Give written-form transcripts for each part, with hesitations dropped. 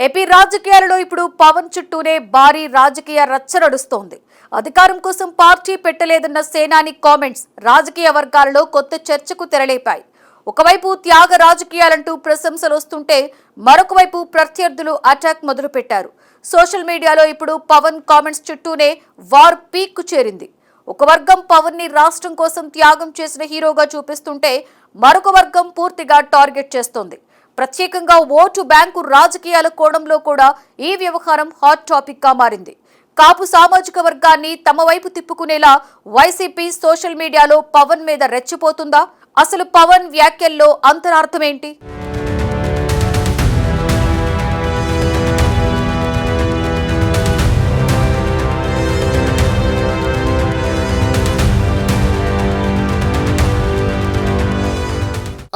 AP రాజకీయాలలో ఇప్పుడు పవన్ చుట్టూనే భారీ రాజకీయ రచ్చ నడుస్తోంది. అధికారం కోసం పార్టీ పెట్టలేదన్న సేనాని కామెంట్స్ రాజకీయ వర్గాలలో కొత్త చర్చకు తెరలేపాయి. ఒకవైపు త్యాగ రాజకీయాలంటూ ప్రశంసలు వస్తుంటే మరొక వైపు ప్రత్యర్థులు అటాక్ మొదలుపెట్టారు. సోషల్ మీడియాలో ఇప్పుడు పవన్ కామెంట్స్ చుట్టూనే వార్ పీక్ చేరింది. ఒక వర్గం పవన్ ని రాష్ట్రం కోసం త్యాగం చేసిన హీరోగా చూపిస్తుంటే మరొక వర్గం పూర్తిగా టార్గెట్ చేస్తోంది. ప్రత్యేకంగా ఓటు బ్యాంకు రాజకీయాల కోణంలో కూడా ఈ వ్యవహారం హాట్ టాపిక్ గా మారింది. కాపు సామాజిక వర్గాన్ని తమ వైపు తిప్పుకునేలా వైసీపీ సోషల్ మీడియాలో పవన్ మీద రెచ్చిపోతుందా? అసలు పవన్ వ్యాఖ్యల్లో అంతరార్థం ఏంటి?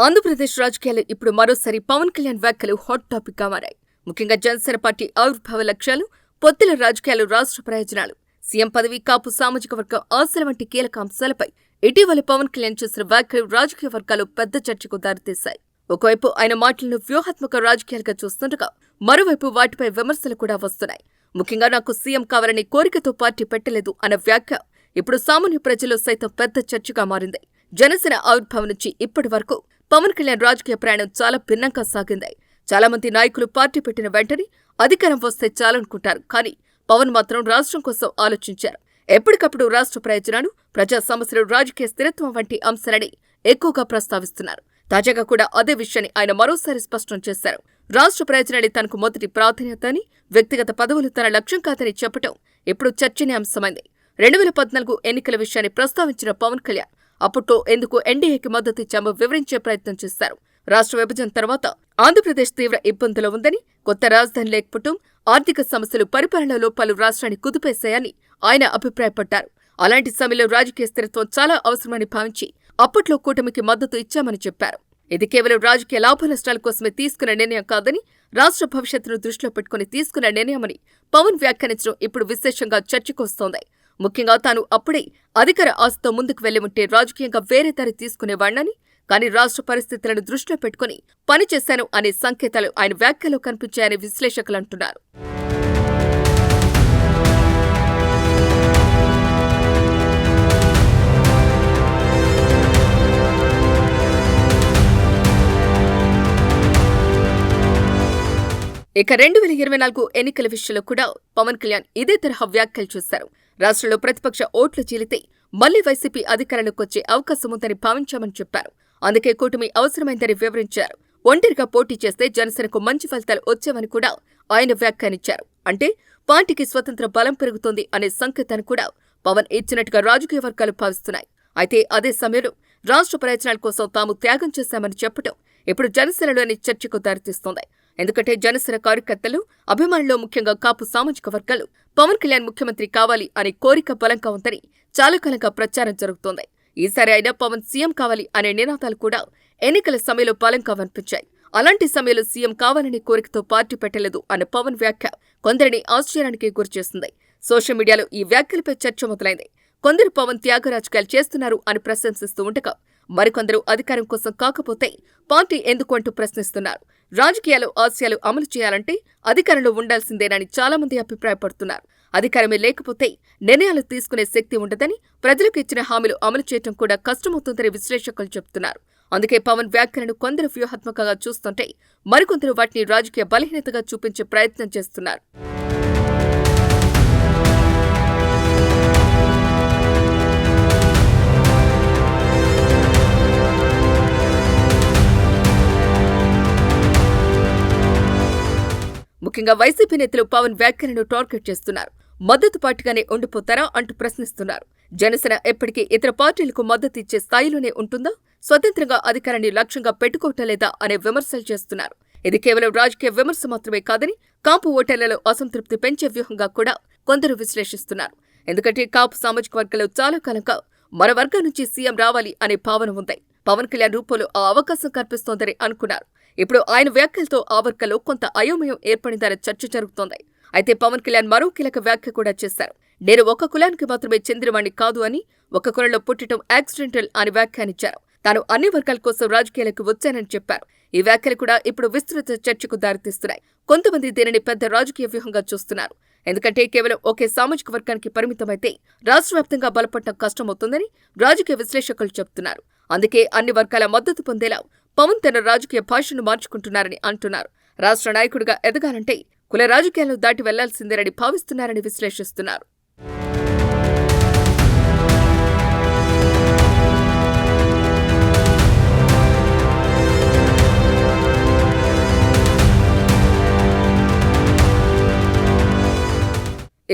ఆంధ్రప్రదేశ్ రాజకీయాలు ఇప్పుడు మరోసారి పవన్ కళ్యాణ్ వ్యాఖ్యలు హాట్ టాపిక్ గా మారాయి. ముఖ్యంగా జనసేన పార్టీ ఆవిర్భావ లక్ష్యాలు, పొత్తుల రాజకీయాలు, రాష్ట్ర ప్రయోజనాలు, సీఎం పదవి, కాపు సామాజిక వర్గం ఆశల వంటి కీలక అంశాలపై ఇటీవల పవన్ కళ్యాణ్ చేసిన వ్యాఖ్యలు రాజకీయ వర్గాలు పెద్ద చర్చకు దారితీశాయి. ఒకవైపు ఆయన మాటలను వ్యూహాత్మక రాజకీయాలుగా చూస్తుండగా మరోవైపు వాటిపై విమర్శలు కూడా వస్తున్నాయి. ముఖ్యంగా నాకు సీఎం కావాలని కోరికతో పార్టీ పెట్టలేదు అన్న వ్యాఖ్య ఇప్పుడు సామాన్య ప్రజల్లో సైతం పెద్ద చర్చగా మారింది. జనసేన ఆవిర్భావం నుంచి ఇప్పటి వరకు పవన్ కళ్యాణ్ రాజకీయ ప్రయాణం చాలా భిన్నంగా సాగింది. చాలా మంది నాయకులు పార్టీ పెట్టిన వెంటనే అధికారం వస్తే చాలనుకుంటారు. కానీ పవన్ మాత్రం రాష్ట్రం కోసం ఆలోచించారు. ఎప్పటికప్పుడు రాష్ట్ర ప్రయోజనాలు, ప్రజా సమస్యలు, రాజకీయ స్థిరత్వం వంటి అంశాలని ఎక్కువగా ప్రస్తావిస్తున్నారు. తాజాగా కూడా అదే విషయాన్ని ఆయన మరోసారి స్పష్టం చేశారు. రాష్ట్ర ప్రయోజనాలే తనకు మొదటి ప్రాధాన్యత అని, వ్యక్తిగత పదవులు తన లక్ష్యం కాదని చెప్పడం ఇప్పుడు చర్చనీయాంశమైంది. 2014 ఎన్నికల విషయాన్ని ప్రస్తావించిన పవన్ కళ్యాణ్ అప్పట్లో ఎందుకు ఎన్డీఏకి మద్దతు ఇచ్చామో వివరించే ప్రయత్నం చేశారు. రాష్ట్ర విభజన తర్వాత ఆంధ్రప్రదేశ్ తీవ్ర ఇబ్బందులు ఉందని, కొత్త రాజధాని లేకపోవడం, ఆర్థిక సమస్యలు పరిపాలనలో పలు రాష్ట్రాన్ని కుదిపేశాయని ఆయన అభిప్రాయపడ్డారు. అలాంటి సమయంలో రాజకీయ స్థిరత్వం చాలా అవసరమని భావించి అప్పట్లో కూటమికి మద్దతు ఇచ్చామని చెప్పారు. ఇది కేవలం రాజకీయ లాభ నష్టాల కోసమే తీసుకున్న నిర్ణయం కాదని, రాష్ట్ర భవిష్యత్తును దృష్టిలో పెట్టుకుని తీసుకున్న నిర్ణయమని పవన్ వ్యాఖ్యానించడం ఇప్పుడు విశేషంగా చర్చకొస్తోంది. ముఖ్యంగా తాను అప్పుడే అధికార ఆశతో ముందుకు వెళ్లి ఉంటే రాజకీయంగా వేరే దారి తీసుకునేవాణ్ణని, కానీ రాష్ట్ర పరిస్థితులను దృష్టిలో పెట్టుకుని పనిచేశాను అనే సంకేతాలు ఆయన వ్యాఖ్యలో కనిపించాయని విశ్లేషకులు అంటున్నారు. ఇక 2024 ఎన్నికల విషయంలో కూడా పవన్ కళ్యాణ్ ఇదే తరహా వ్యాఖ్యలు చేశారు. రాష్ట్రంలో ప్రతిపక్ష ఓట్లు చీలితే మళ్లీ వైసీపీ అధికారంలోకి వచ్చే అవకాశం ఉందని భావించామని చెప్పారు. అందుకే కూటమి అవసరమైందని వివరించారు. ఒంటరిగా పోటీ చేస్తే జనసేనకు మంచి ఫలితాలు వచ్చేవని కూడా ఆయన వ్యాఖ్యానించారు. అంటే పార్టీకి స్వతంత్ర బలం పెరుగుతోంది అనే సంకేతాన్ని కూడా పవన్ ఇచ్చినట్టుగా రాజకీయ వర్గాలు భావిస్తున్నాయి. అయితే అదే సమయంలో రాష్ట్ర ప్రయోజనాల కోసం తాము త్యాగం చేశామని చెప్పడం ఇప్పుడు జనసేనలోని చర్చకు దారితీస్తోంది. ఎందుకంటే జనసేన కార్యకర్తలు, అభిమానుల్లో ముఖ్యంగా కాపు సామాజిక వర్గాలు పవన్ కళ్యాణ్ ముఖ్యమంత్రి కావాలి అనే కోరిక బలంగా ఉందని చాలా కాలంగా ప్రచారం జరుగుతోంది. ఈసారి అయినా పవన్ సీఎం కావాలి అనే నినాదాలు కూడా ఎన్నికల సమయంలో బలంగా వినిపించాయి. అలాంటి సమయంలో సీఎం కావాలనే కోరికతో పార్టీ పెట్టలేదు అన్న పవన్ వ్యాఖ్య కొందరిని ఆశ్చర్యానికి గురిచేస్తుంది. సోషల్ మీడియాలో ఈ వ్యాఖ్యలపై చర్చ మొదలైంది. కొందరు పవన్ త్యాగ రాజకీయాలు చేస్తున్నారు అని ప్రశంసిస్తూ ఉండగా, మరికొందరు అధికారం కోసం కాకపోతే పార్టీ ఎందుకు అంటూ ప్రశ్నిస్తున్నారు. రాజకీయాలు, ఆశయాలు అమలు చేయాలంటే అధికారంలో ఉండాల్సిందేనని చాలా మంది అభిప్రాయపడుతున్నారు. అధికారమే లేకపోతే నిర్ణయాలు తీసుకునే శక్తి ఉండదని, ప్రజలకు ఇచ్చిన హామీలు అమలు చేయడం కూడా కష్టమవుతుందని విశ్లేషకులు చెబుతున్నారు. అందుకే పవన్ వ్యాఖ్యలను కొందరు వ్యూహాత్మకంగా చూస్తుంటే మరికొందరు వాటిని రాజకీయ బలహీనతగా చూపించే ప్రయత్నం చేస్తున్నారు. ముఖ్యంగా వైసీపీ నేతలు పవన్ వ్యాఖ్యలను టార్గెట్ చేస్తున్నారు. మద్దతు పార్టీగానే ఉండిపోతారా అంటూ ప్రశ్నిస్తున్నారు. జనసేన ఎప్పటికీ ఇతర పార్టీలకు మద్దతు ఇచ్చే స్థాయిలోనే ఉంటుందా, స్వతంత్రంగా అధికారాన్ని లక్ష్యంగా పెట్టుకోవటం లేదా అనే విమర్శలు చేస్తున్నారు. ఇది కేవలం రాజకీయ విమర్శ మాత్రమే కాదని, కాపు ఓటర్లలో అసంతృప్తి పెంచే వ్యూహంగా కూడా కొందరు విశ్లేషిస్తున్నారు. ఎందుకంటే కాపు సామాజిక వర్గంలో చాలా కాలంగా మరో వర్గం నుంచి సీఎం రావాలి అనే భావన ఉంది. పవన్ కళ్యాణ్ రూపంలో ఆ అవకాశం కల్పిస్తోందని అనుకున్నారు. ఇప్పుడు ఆయన వ్యాఖ్యలతో ఆ వర్గంలో కొంత అయోమయం ఏర్పడిందనే చర్చ జరుగుతోంది. అయితే పవన్ కళ్యాణ్ మరో కీలక వ్యాఖ్య కూడా చేశారు. నేను ఒక కులానికి మాత్రమే చెందినవాణ్ణి కాదు అని, ఒక కులంలో పుట్టడం యాక్సిడెంటల్ అని వ్యాఖ్యానించారు. తాను అన్ని వర్గాల కోసం రాజకీయాలకు వచ్చానని చెప్పారు. ఈ వ్యాఖ్యలు కూడా ఇప్పుడు విస్తృత చర్చకు దారితీస్తున్నాయి. కొంతమంది దీనిని పెద్ద రాజకీయ వ్యూహంగా చూస్తున్నారు. ఎందుకంటే కేవలం ఒకే సామాజిక వర్గానికి పరిమితమైతే రాష్ట్ర వ్యాప్తంగా బలపడటం కష్టమవుతుందని రాజకీయ విశ్లేషకులు చెబుతున్నారు. అందుకే అన్ని వర్గాల మద్దతు పొందేలా పవన్ తన రాజకీయ భాషను మార్చుకుంటున్నారని అంటున్నారు. రాష్ట్ర నాయకుడిగా ఎదగాలంటే కుల రాజకీయాలను దాటి వెళ్లాల్సిందేనని భావిస్తున్నారని విశ్లేషిస్తున్నారు.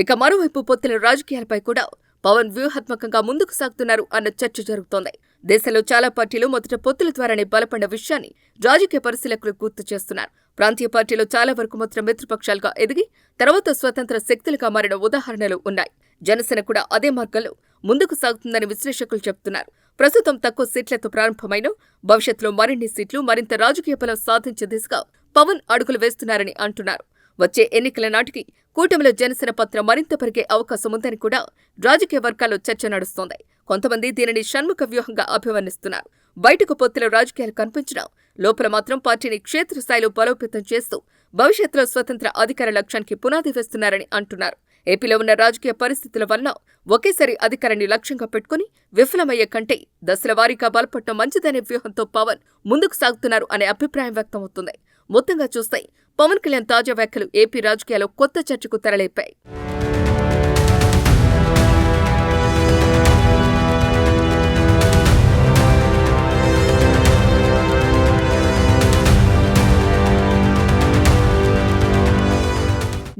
ఇక మరోవైపు పొత్తుల రాజకీయాలపై కూడా పవన్ వ్యూహాత్మకంగా ముందుకు సాగుతున్నారు అన్న చర్చ జరుగుతోంది. దేశంలో చాలా పార్టీలు మొదట పొత్తుల ద్వారానే బలపడిన విషయాన్ని రాజకీయ పరిశీలకులు గుర్తు చేస్తున్నారు. ప్రాంతీయ పార్టీలు చాలా వరకు మొత్తం మిత్రపక్షాలుగా ఎదిగి తర్వాత స్వతంత్ర శక్తులుగా మారిన ఉదాహరణలు ఉన్నాయి. జనసేన కూడా అదే మార్గంలో ముందుకు సాగుతుందని విశ్లేషకులు చెబుతున్నారు. ప్రస్తుతం తక్కువ సీట్లతో ప్రారంభమైన భవిష్యత్తులో మరిన్ని సీట్లు మరింత రాజకీయ బలం సాధించే దిశగా పవన్ అడుగులు వేస్తున్నారని అంటున్నారు. వచ్చే ఎన్నికల నాటికి కూటమిలో జనసేన పాత్ర మరింత పెరిగే అవకాశం ఉందని కూడా రాజకీయ వర్గాల్లో చర్చ నడుస్తోంది. కొంతమంది దీనిని షణ్ముఖ వ్యూహంగా అభివర్ణిస్తున్నారు. బయటకు పొత్తుల రాజకీయాలు కనిపించినా లోపల మాత్రం పార్టీని క్షేత్రస్థాయిలో బలోపేతం చేస్తూ భవిష్యత్తులో స్వతంత్ర అధికార లక్ష్యానికి పునాది వేస్తున్నారని అంటున్నారు. ఏపీలో ఉన్న రాజకీయ పరిస్థితుల వల్ల ఒకేసారి అధికారాన్ని లక్ష్యంగా పెట్టుకుని విఫలమయ్యే కంటే దశల వారీగా బలపడటం మంచిదనే వ్యూహంతో పవన్ ముందుకు సాగుతున్నారు అనే అభిప్రాయం వ్యక్తమవుతుంది. మొత్తంగా చూస్తే పవన్ కళ్యాణ్ తాజా వ్యాఖ్యలు ఏపీ రాజకీయాల్లో కొత్త చర్చకు తెరలేపాయి.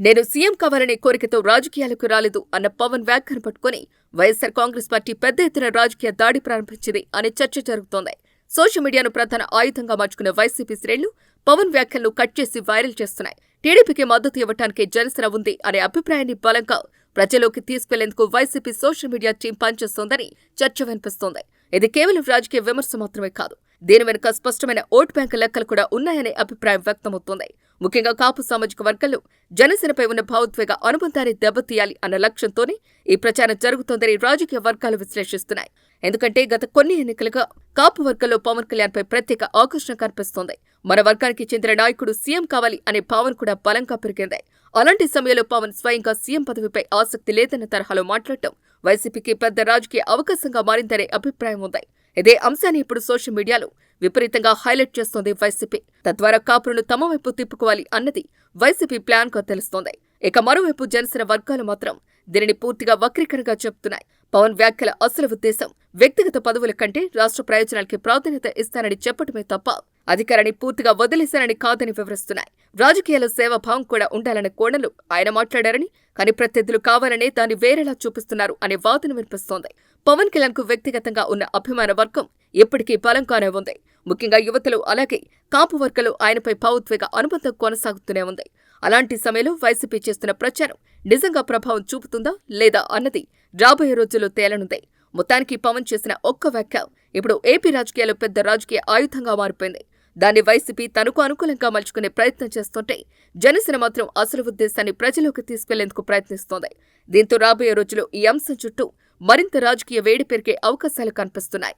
నేను సీఎం కావాలనే కోరికతో రాజకీయాలకు రాలేదు అన్న పవన్ వ్యాఖ్యను పట్టుకుని వైఎస్సార్ కాంగ్రెస్ పార్టీ పెద్ద ఎత్తున రాజకీయ దాడి ప్రారంభించింది అనే చర్చ జరుగుతోంది. సోషల్ మీడియాను ప్రధాన ఆయుధంగా మార్చుకున్న వైసీపీ శ్రేణులు పవన్ వ్యాఖ్యలను కట్ చేసి వైరల్ చేస్తున్నాయి. టీడీపీకి మద్దతు ఇవ్వడానికి జనసేన ఉంది అనే అభిప్రాయాన్ని బలంగా ప్రజలోకి తీసుకెళ్లేందుకు వైసీపీ సోషల్ మీడియా టీం పనిచేస్తోందని చర్చ వినిపిస్తోంది. ఇది కేవలం రాజకీయ విమర్శ మాత్రమే కాదు, దీని వెనుక స్పష్టమైన ఓటు బ్యాంకు లెక్కలు కూడా ఉన్నాయనే అభిప్రాయం వ్యక్తమవుతోంది. ముఖ్యంగా కాపు సామాజిక వర్గంలో జనసేనపై ఉన్న భావోద్వేగ అనుబంధాన్ని దెబ్బతీయాలి అన్న లక్ష్యంతోనే ఈ ప్రచారం జరుగుతోందని రాజకీయ వర్గాలు విశ్లేషిస్తున్నాయి. ఎందుకంటే గత కొన్ని ఎన్నికలుగా కాపు వర్గంలో పవన్ కళ్యాణ్పై ప్రత్యేక ఆకర్షణ కనిపిస్తోంది. మన వర్గానికి చెందిన నాయకుడు సీఎం కావాలి అనే భావన కూడా బలంగా పెరిగింది. అలాంటి సమయంలో పవన్ స్వయంగా సీఎం పదవిపై ఆసక్తి లేదన్న తరహాలో మాట్లాడటం వైసీపీకి పెద్ద రాజకీయ అవకాశంగా మారిందనే అభిప్రాయం ఉంది. ఇదే అంశాన్ని ఇప్పుడు సోషల్ మీడియాలో విపరీతంగా హైలైట్ చేస్తోంది వైసీపీ. తద్వారా కాపులను తమ వైపు తిప్పుకోవాలి అన్నది వైసీపీ ప్లాన్ గా తెలుస్తోంది. ఇక మరోవైపు జనసేన వర్గాలు మాత్రం దీనిని పూర్తిగా వక్రీకరణగా చెబుతున్నాయి. పవన్ వ్యాఖ్యల అసలు ఉద్దేశం వ్యక్తిగత పదవుల కంటే రాష్ట్ర ప్రయోజనాలకి ప్రాధాన్యత ఇస్తానని చెప్పడమే తప్ప అధికారాన్ని పూర్తిగా వదిలేశానని కాదని వివరిస్తున్నాయి. రాజకీయాల్లో సేవాభావం కూడా ఉండాలన్న కోణంలో ఆయన మాట్లాడారని, కానీ ప్రత్యర్థులు కావాలనే దాన్ని వేరేలా చూపిస్తున్నారు అనే వాదన వినిపిస్తోంది. పవన్ కళ్యాణ్ కు వ్యక్తిగతంగా ఉన్న అభిమాన వర్గం ఇప్పటికీ బలంగానే ఉంది. ముఖ్యంగా యువతలు అలాగే కాపు వర్గాలు ఆయనపై భావోద్వేగ అనుబంధం కొనసాగుతూనే ఉంది. అలాంటి సమయంలో వైసీపీ చేస్తున్న ప్రచారం నిజంగా ప్రభావం చూపుతుందా లేదా అన్నది రాబోయే రోజుల్లో తేలనుంది. మొత్తానికి పవన్ చేసిన ఒక్క వ్యాఖ్య ఇప్పుడు ఏపీ రాజకీయాల్లో పెద్ద రాజకీయ ఆయుధంగా మారిపోయింది. దాన్ని వైసీపీ తనకు అనుకూలంగా మలుచుకునే ప్రయత్నం చేస్తుంటే జనసేన మాత్రం అసలు ఉద్దేశాన్ని ప్రజలోకి తీసుకెళ్లేందుకు ప్రయత్నిస్తోంది. దీంతో రాబోయే రోజుల్లో ఈ అంశం చుట్టూ మరింత రాజకీయ వేడి పెరిగే అవకాశాలు కనిపిస్తున్నాయి.